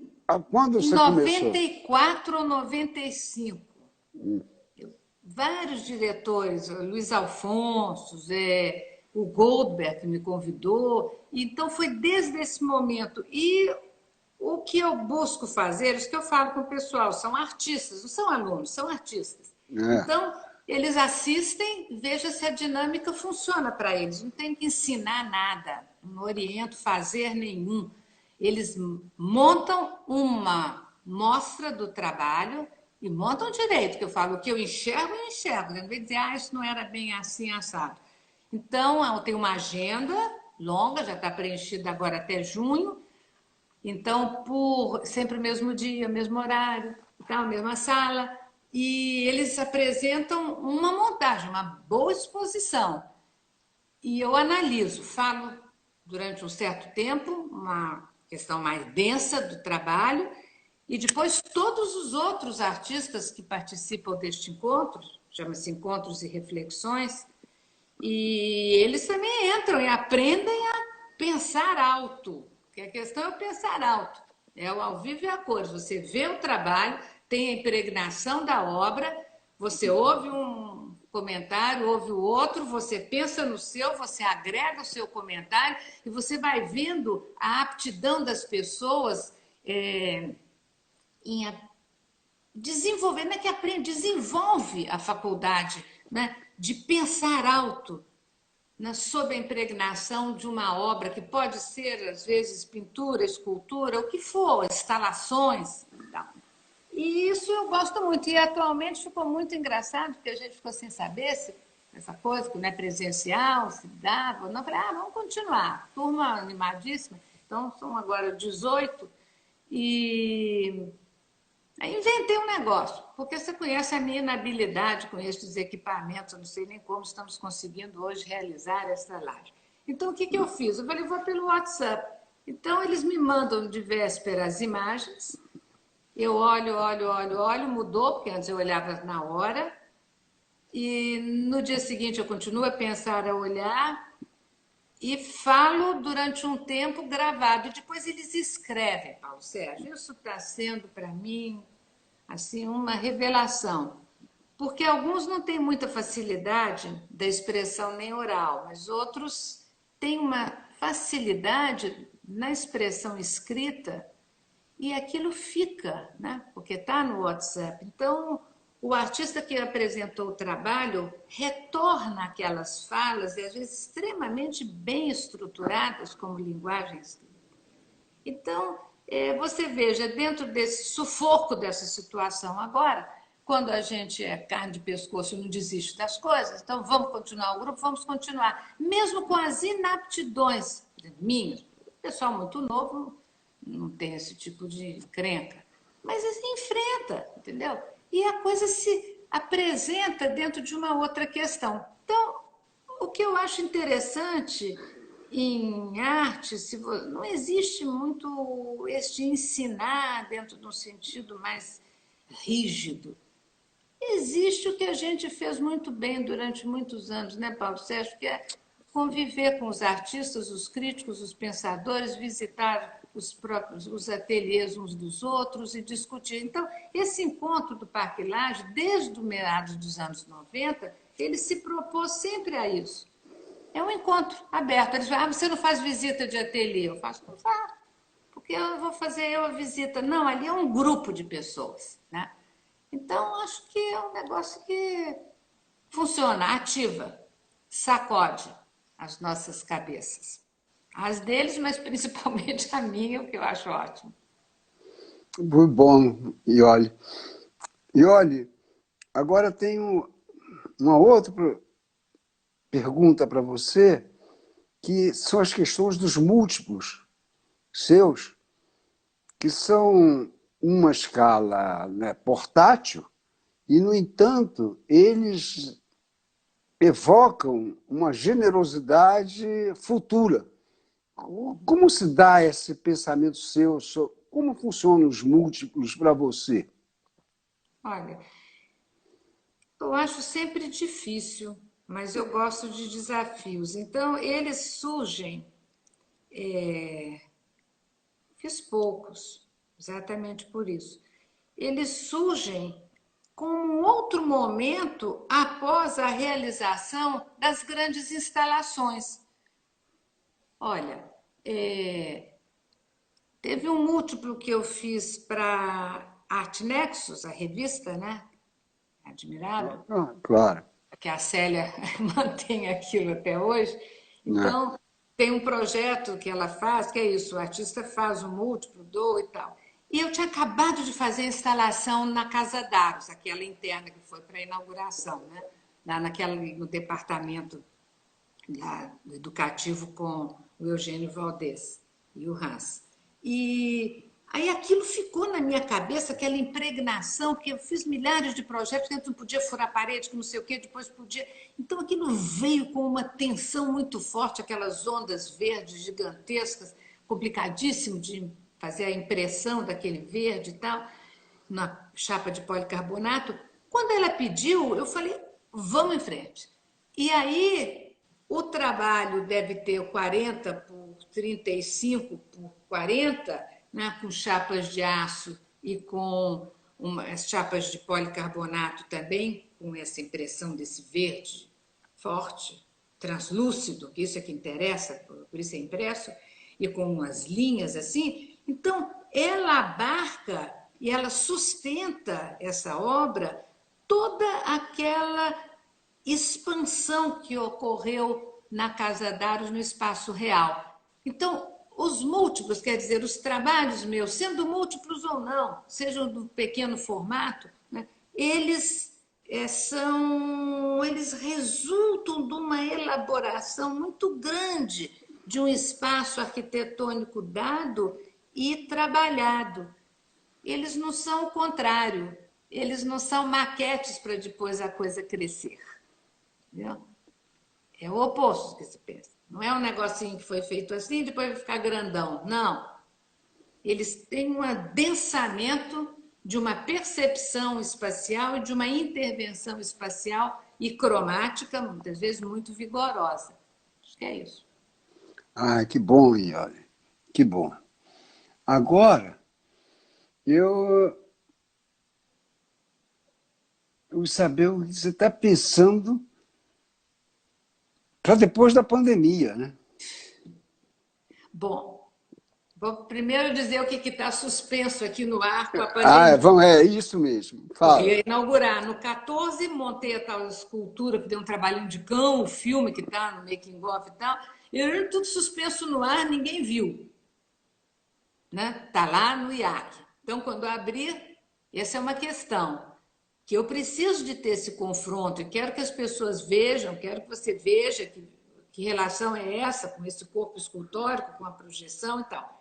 S1: Quando
S2: em
S1: você começou?
S2: 94 ou 95. Vários diretores, o Luiz Alfonso, o Goldberg que me convidou. Então foi desde esse momento. E o que eu busco fazer, isso que eu falo com o pessoal, são artistas, não são alunos, são artistas.
S1: É.
S2: Então, eles assistem, veja se a dinâmica funciona para eles. Não tem que ensinar nada, não oriento fazer nenhum. Eles montam uma mostra do trabalho e montam direito, que eu falo, o que eu enxergo. Não vem dizer, isso não era bem assim, assado. Então, eu tenho uma agenda longa, já está preenchida agora até junho. Então, por sempre o mesmo dia, mesmo horário, tal, mesma sala, e eles apresentam uma montagem, uma boa exposição. E eu analiso, falo durante um certo tempo, uma questão mais densa do trabalho, e depois todos os outros artistas que participam deste encontro, chama-se Encontros e Reflexões, e eles também entram e aprendem a pensar alto, porque a questão é o pensar alto, é o ao vivo e a cores. Você vê o trabalho, tem a impregnação da obra, você ouve um comentário, ouve o outro, você pensa no seu, você agrega o seu comentário e você vai vendo a aptidão das pessoas em desenvolver, não é que aprende, desenvolve a faculdade, né, de pensar alto, sob a impregnação de uma obra que pode ser, às vezes, pintura, escultura, o que for, instalações. E isso eu gosto muito. E atualmente ficou muito engraçado, porque a gente ficou sem saber se essa coisa que não é presencial, se dava. Não, falei, vamos continuar. Turma animadíssima. Então, são agora 18. E aí inventei um negócio, porque você conhece a minha inabilidade com estes equipamentos, eu não sei nem como estamos conseguindo hoje realizar essa live. Então, o que eu fiz? Eu falei, vou pelo WhatsApp. Então, eles me mandam de véspera as imagens, eu olho, mudou, porque antes eu olhava na hora, e no dia seguinte eu continuo a pensar, a olhar, e falo durante um tempo gravado. E depois eles escrevem, Paulo Sérgio. Isso está sendo, para mim, assim, uma revelação. Porque alguns não têm muita facilidade da expressão nem oral, mas outros têm uma facilidade na expressão escrita e aquilo fica, né? Porque está no WhatsApp. Então, o artista que apresentou o trabalho retorna aquelas falas, e às vezes extremamente bem estruturadas, como linguagem escrita. Então, você veja, dentro desse sufoco dessa situação agora, quando a gente é carne de pescoço e não desiste das coisas, então vamos continuar o grupo, vamos continuar, mesmo com as inaptidões minhas. O pessoal muito novo não tem esse tipo de crenca, mas enfrenta, entendeu? E a coisa se apresenta dentro de uma outra questão. Então, o que eu acho interessante em arte, não existe muito este ensinar dentro de um sentido mais rígido. Existe o que a gente fez muito bem durante muitos anos, né, Paulo Sérgio? Que é conviver com os artistas, os críticos, os pensadores, visitar os ateliês uns dos outros e discutir. Então, esse encontro do Parque Lage, desde o meados dos anos 90, ele se propôs sempre a isso. É um encontro aberto. Eles falam, você não faz visita de ateliê? Eu faço, não faço, porque eu vou fazer a visita. Não, ali é um grupo de pessoas, né? Então, acho que é um negócio que funciona, ativa, sacode as nossas cabeças. As deles, mas principalmente a minha, o que eu acho ótimo.
S1: Muito bom, Iole. Iole, agora tenho uma outra pergunta para você, que são as questões dos múltiplos seus, que são uma escala, né, portátil, e, no entanto, eles evocam uma generosidade futura. Como se dá esse pensamento seu? Como funcionam os múltiplos para você?
S2: Olha, eu acho sempre difícil, mas eu gosto de desafios. Então, eles surgem, fiz poucos, exatamente por isso. Eles surgem como um outro momento após a realização das grandes instalações. Olha, teve um múltiplo que eu fiz para Art Nexus, a revista, né? Admirável,
S1: Ah, claro.
S2: que a Célia mantém aquilo até hoje.
S1: Né?
S2: Então, tem um projeto que ela faz, que é isso, o artista faz um múltiplo, doa e tal. E eu tinha acabado de fazer a instalação na Casa d'Aros, aquela interna que foi para a inauguração, né? Lá no departamento do educativo com o Eugênio Valdez e o Hans. E aí aquilo ficou na minha cabeça, aquela impregnação, porque eu fiz milhares de projetos, que não podia furar a parede, que não sei o quê, depois podia. Então aquilo veio com uma tensão muito forte, aquelas ondas verdes gigantescas, complicadíssimo de fazer a impressão daquele verde e tal, na chapa de policarbonato. Quando ela pediu, eu falei, vamos em frente. E aí o trabalho deve ter 40 por 35 por 40, né, com chapas de aço e com as chapas de policarbonato também, com essa impressão desse verde forte, translúcido, que isso é que interessa, por isso é impresso, e com umas linhas assim. Então, ela abarca e ela sustenta essa obra toda aquela expansão que ocorreu na Casa d'Aros no espaço real. Então, os múltiplos, quer dizer, os trabalhos meus, sendo múltiplos ou não, sejam do pequeno formato, né, eles resultam de uma elaboração muito grande de um espaço arquitetônico dado e trabalhado. Eles não são o contrário, eles não são maquetes para depois a coisa crescer. Entendeu? É o oposto que se pensa. Não é um negocinho que foi feito assim e depois vai ficar grandão. Não. Eles têm um adensamento de uma percepção espacial e de uma intervenção espacial e cromática, muitas vezes muito vigorosa. Acho que é isso.
S1: Ah, que bom, Iole. Que bom. Agora, eu, eu saber o que você está pensando para depois da pandemia, né?
S2: Bom, Vou primeiro dizer o que está suspenso aqui no ar com a
S1: Ah,
S2: pandemia.
S1: é isso mesmo.
S2: Eu
S1: Fala.
S2: ia inaugurar no 14, montei a tal escultura que deu um trabalhinho de cão, o filme que está no making of e tal, e tudo suspenso no ar, ninguém viu, né? Tá lá no IAC. Então, quando eu abrir, essa é uma questão que eu preciso de ter esse confronto e quero que as pessoas vejam, quero que você veja que relação é essa com esse corpo escultórico, com a projeção e tal.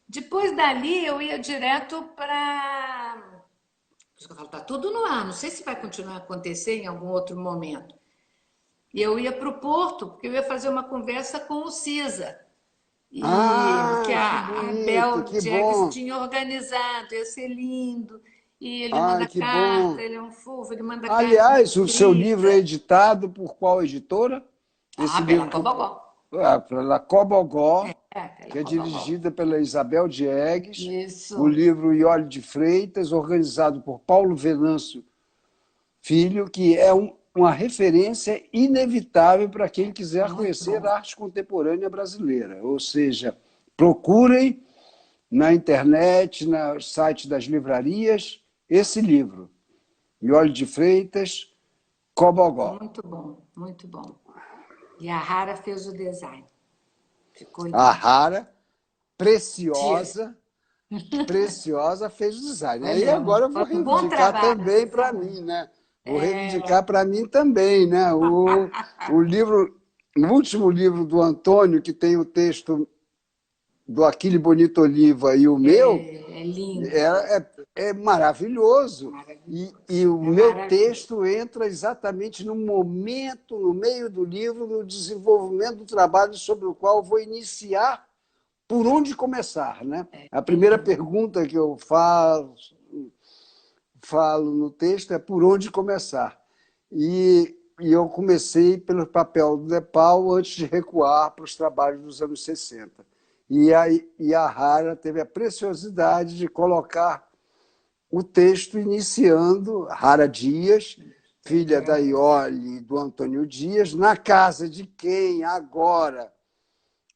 S2: Depois dali, eu ia direto para... Por isso que eu falo, tá tudo no ar, não sei se vai continuar a acontecer em algum outro momento. E eu ia para o Porto, porque eu ia fazer uma conversa com o CISA, e que
S1: Ah, que
S2: a
S1: bonito,
S2: Bel
S1: que
S2: Diegues
S1: bom.
S2: tinha organizado, ia ser lindo. E ele
S1: Ai,
S2: manda
S1: que
S2: carta,
S1: bom.
S2: ele é um fofo, ele manda carta
S1: Aliás, o seu livro é
S2: escrita.
S1: editado por qual editora?
S2: Ah,
S1: Esse
S2: pela
S1: livro
S2: Cobogó.
S1: pela Cobogó,
S2: Pela
S1: que é
S2: Cobogó.
S1: dirigido pela Isabel Diegues, o
S2: Isso.
S1: livro Iole de Freitas, organizado por Paulo Venâncio Filho, que é uma referência inevitável para quem quiser
S2: Muito
S1: conhecer
S2: bom.
S1: a arte contemporânea brasileira. Ou seja, procurem na internet, no site das livrarias, esse livro, Iole de Freitas, Cobogó.
S2: Muito bom, muito bom. E a Rara fez o design. Ficou
S1: A
S2: lindo.
S1: Rara,
S2: Tia,
S1: preciosa, preciosa, fez o design.
S2: foi
S1: Aí
S2: mesmo.
S1: agora eu vou
S2: Foi um bom
S1: reivindicar
S2: trabalho,
S1: também
S2: fez
S1: para
S2: aonde?
S1: mim, né? Vou reivindicar para mim também, né? O livro, o último livro do Antônio, que tem o texto do Aquile Bonito Oliva e o meu,
S2: É lindo.
S1: é maravilhoso. E
S2: Maravilhoso.
S1: o
S2: É
S1: meu
S2: maravilhoso.
S1: texto entra exatamente no momento, no meio do livro, no desenvolvimento do trabalho sobre o qual eu vou iniciar por onde começar, né? A
S2: É
S1: primeira
S2: lindo.
S1: pergunta que eu falo no texto é por onde começar. E eu comecei pelo papel do Nepal antes de recuar para os trabalhos dos anos 60. E a Rara teve a preciosidade de colocar o texto iniciando Rara Dias, filha da Iole e do Antônio Dias, na casa de quem agora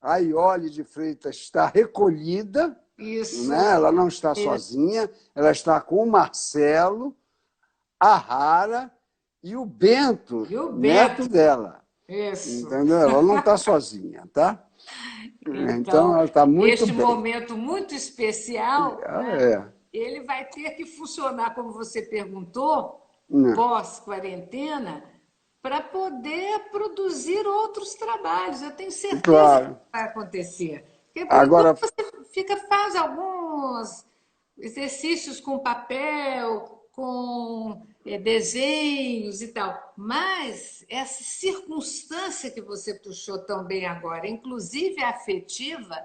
S1: a Iole de Freitas está recolhida, né?
S2: Isso.
S1: Ela não está
S2: Isso.
S1: sozinha, ela está com o Marcelo, a Rara e o Bento,
S2: E o
S1: neto
S2: Bento.
S1: dela.
S2: Isso.
S1: Entendeu? Ela não está sozinha, tá? Então,
S2: Então,
S1: ela está muito
S2: este
S1: bem.
S2: momento muito especial, né,
S1: É,
S2: ele vai ter que funcionar, como você perguntou,
S1: né?
S2: pós-quarentena, para poder produzir outros trabalhos. Eu tenho certeza que
S1: Claro.
S2: vai acontecer. Porque, por enquanto,
S1: Agora,
S2: você faz alguns exercícios com papel, com desenhos e tal. Mas essa circunstância que você puxou tão bem agora, inclusive afetiva,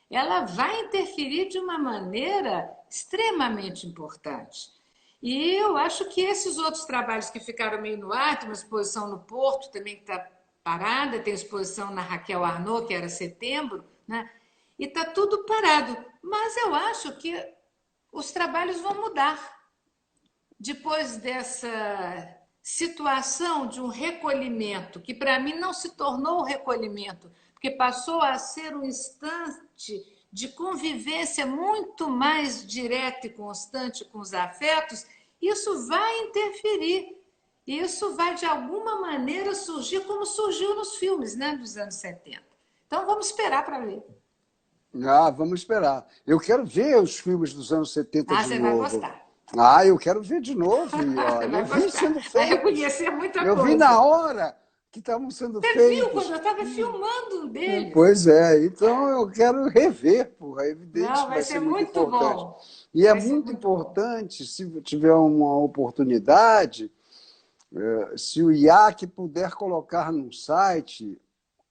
S2: ela vai interferir de uma maneira extremamente importante. E eu acho que esses outros trabalhos que ficaram meio no ar, tem uma exposição no Porto também que está parada, tem exposição na Raquel Arnaud, que era setembro, né? E está tudo parado. Mas eu acho que os trabalhos vão mudar. Depois dessa situação de um recolhimento, que para mim não se tornou recolhimento, porque passou a ser um instante de convivência muito mais direta e constante com os afetos, isso vai interferir. Isso vai, de alguma maneira, surgir como surgiu nos filmes, né, dos anos 70. Então, vamos esperar para ver.
S1: vamos esperar. Eu quero ver os filmes dos anos 70
S2: Ah,
S1: de
S2: você vai
S1: novo.
S2: gostar.
S1: Eu quero ver de novo. E,
S2: Você
S1: olha, eu
S2: vai
S1: vi
S2: gostar.
S1: sendo
S2: Vai
S1: feitos.
S2: reconhecer muita
S1: Eu vi
S2: coisa.
S1: na hora que estavam sendo
S2: Você viu quando
S1: feitos.
S2: eu estava filmando um deles?
S1: Pois é, então eu quero rever, porra. É evidente
S2: Não,
S1: que
S2: vai
S1: vai
S2: ser
S1: ser muito
S2: muito
S1: importante.
S2: bom.
S1: E é
S2: Vai ser
S1: muito
S2: muito bom.
S1: importante, se tiver uma oportunidade, se o IAC puder colocar no site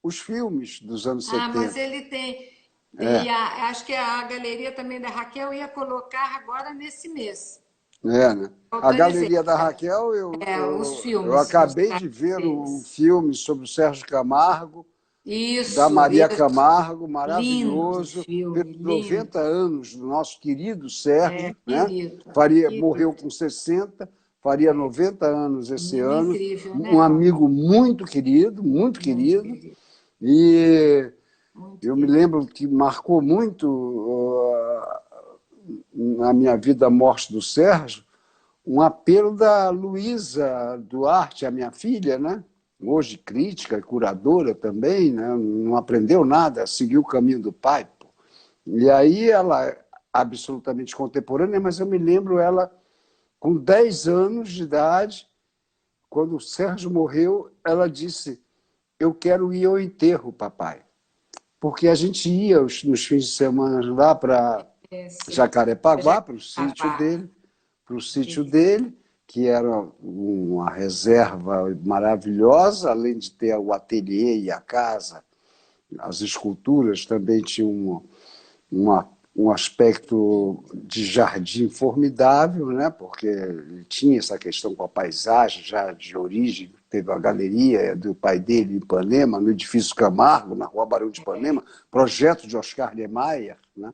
S1: os filmes dos anos
S2: Ah, mas
S1: 70.
S2: ele tem.
S1: É,
S2: Acho que a galeria também da Raquel ia colocar agora nesse mês.
S1: né? A
S2: Autorizei.
S1: Galeria da Raquel, eu,
S2: Os
S1: eu, eu
S2: filmes, os
S1: acabei de
S2: trabalhos
S1: ver um
S2: deles.
S1: filme sobre o Sérgio Camargo, da
S2: Isso,
S1: Maria
S2: isso.
S1: Camargo,
S2: Lindo
S1: maravilhoso,
S2: filme,
S1: pelos
S2: lindo.
S1: 90 anos do nosso querido Sérgio, né?
S2: Querido,
S1: Morreu
S2: querido.
S1: com 60, faria 90 anos esse
S2: Menino
S1: ano,
S2: incrível,
S1: um
S2: né, Paulo?
S1: amigo muito
S2: Muito
S1: querido,
S2: querido,
S1: e
S2: muito
S1: eu me
S2: querido.
S1: lembro que marcou muito na minha vida, a morte do Sérgio, um apelo da Luísa Duarte, a minha filha, né? Hoje crítica, curadora também, né? Não aprendeu nada, seguiu o caminho do pai. Pô. E aí ela é absolutamente contemporânea, mas eu me lembro ela com 10 anos de idade, quando o Sérgio morreu, ela disse: eu quero ir ao enterro, papai. Porque a gente ia nos fins de semana lá para
S2: Esse,
S1: Jacarepaguá, para o sítio
S2: Jacarepaguá.
S1: dele, que era uma reserva maravilhosa, além de ter o ateliê e a casa, as esculturas também tinham um aspecto de jardim formidável, né? Porque ele tinha essa questão com a paisagem já de origem. Teve a galeria do pai dele em Ipanema, no edifício Camargo, na Rua Barão de Ipanema, projeto de Oscar Niemeyer, né?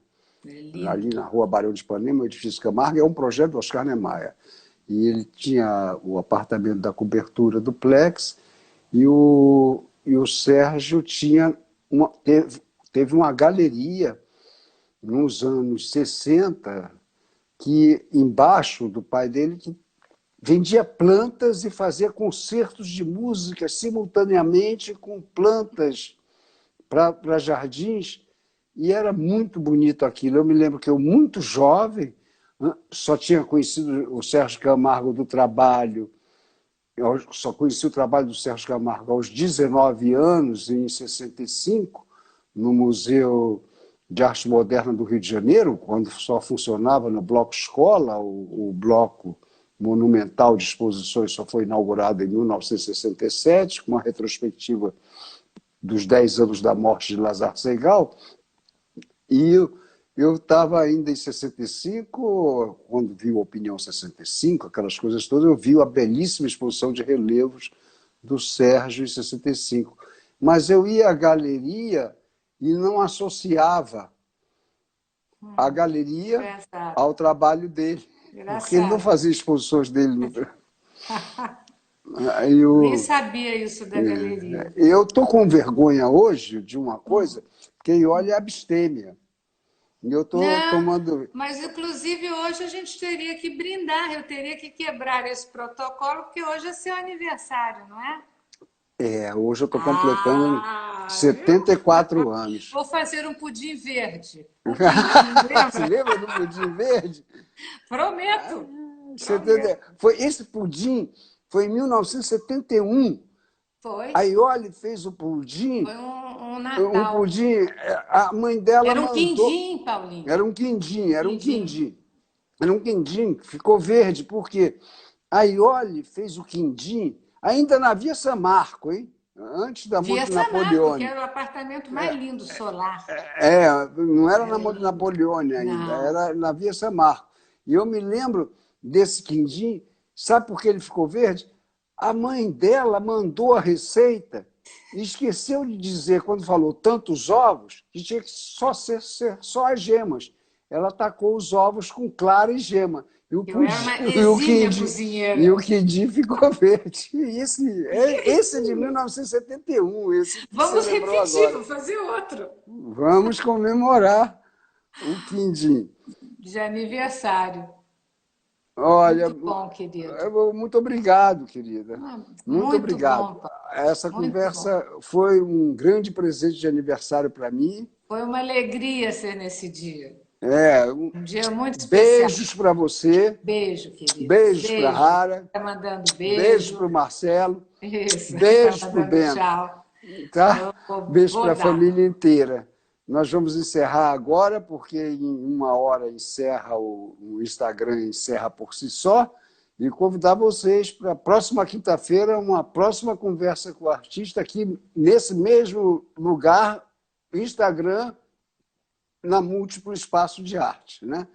S1: Ali na Rua Barão de Ipanema, o edifício Camargo é um projeto do Oscar Niemeyer. E ele tinha o apartamento da cobertura duplex e o Sérgio teve uma galeria nos anos 60 que embaixo do pai dele que vendia plantas e fazia concertos de música simultaneamente com plantas para jardins, e era muito bonito aquilo. Eu me lembro que eu, muito jovem, só tinha conhecido o Sérgio Camargo do trabalho, eu só conheci o trabalho do Sérgio Camargo aos 19 anos, em 65, no Museu de Arte Moderna do Rio de Janeiro, quando só funcionava no Bloco Escola, o Bloco Monumental de Exposições só foi inaugurado em 1967, com uma retrospectiva dos 10 anos da morte de Lazar Segal. E eu estava ainda em 65, quando vi o Opinião 65, aquelas coisas todas, eu vi a belíssima exposição de relevos do Sérgio em 65. Mas eu ia à galeria e não associava a galeria
S2: Engraçado.
S1: ao trabalho dele, porque ele não
S2: Engraçado.
S1: fazia exposições dele.
S2: Nem
S1: Eu
S2: sabia isso da galeria.
S1: estou com vergonha hoje de uma coisa, quem olha é abstêmia. E eu estou
S2: Não,
S1: tomando.
S2: mas inclusive hoje a gente teria que brindar, eu teria que quebrar esse protocolo, porque hoje é seu aniversário, não é?
S1: Hoje eu estou completando
S2: Viu?
S1: 74 anos.
S2: Vou fazer um pudim verde. Um quindim,
S1: Se
S2: lembra?
S1: lembra do pudim verde?
S2: Prometo, prometo.
S1: Esse pudim foi em 1971.
S2: Foi.
S1: A Iole fez o pudim,
S2: Foi um
S1: um
S2: Natal.
S1: pudim, a mãe dela
S2: Era um
S1: mandou.
S2: quindim, Paulinho.
S1: Era um quindim, era um
S2: Quindim.
S1: quindim. Era um quindim que ficou verde, porque a Iole fez o quindim ainda na Via San Marco, hein? Antes da
S2: Via
S1: Monte
S2: Samarco, que
S1: Napoleone.
S2: era o apartamento mais lindo, solar.
S1: Não era
S2: Era
S1: na Monte
S2: lindo.
S1: Napoleone ainda,
S2: Não.
S1: era na Via San Marco. E eu me lembro desse quindim, sabe por que ele ficou verde? A mãe dela mandou a receita e esqueceu de dizer, quando falou tantos ovos, que tinha que ser só as gemas. Ela tacou os ovos com clara e gema. E o
S2: Eu era
S1: pudim,
S2: uma exímia cozinheira.
S1: ficou verde. E esse é de 1971, esse que você
S2: Vamos
S1: lembrou
S2: repetir,
S1: agora.
S2: vou fazer outro.
S1: Vamos comemorar o quindim.
S2: De aniversário.
S1: Olha,
S2: Muito bom, querido.
S1: muito obrigado, querida. Muito
S2: Muito
S1: obrigado.
S2: bom, Paulo.
S1: Essa
S2: Muito bom.
S1: conversa foi um grande presente de aniversário para mim.
S2: Foi uma alegria ser nesse dia.
S1: É,
S2: Um dia muito especial.
S1: beijos para você,
S2: Beijo, querido.
S1: beijos para a
S2: Beijo.
S1: Rara,
S2: Tá mandando
S1: beijos para
S2: beijo.
S1: o Marcelo,
S2: Isso, tá
S1: beijos para o
S2: mandando
S1: Bento,
S2: tchau.
S1: tá? Beijos
S2: Vou
S1: para a
S2: dar.
S1: família inteira. Nós vamos encerrar agora, porque em 1 hora encerra o Instagram, encerra por si só, e convidar vocês para a próxima quinta-feira, uma próxima conversa com o artista aqui nesse mesmo lugar, Instagram, na Múltiplo Espaço de Arte, né?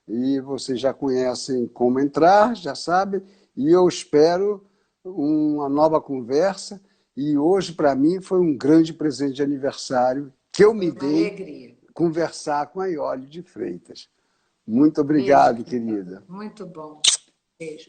S1: E vocês já conhecem como entrar, já sabem, e eu espero uma nova conversa. E hoje, para mim, foi um grande presente de aniversário que eu
S2: Foi
S1: me
S2: uma
S1: dei
S2: alegria.
S1: conversar com a Iole de Freitas. Muito
S2: Beijo,
S1: obrigado,
S2: querido.
S1: querida.
S2: Muito bom. Beijo.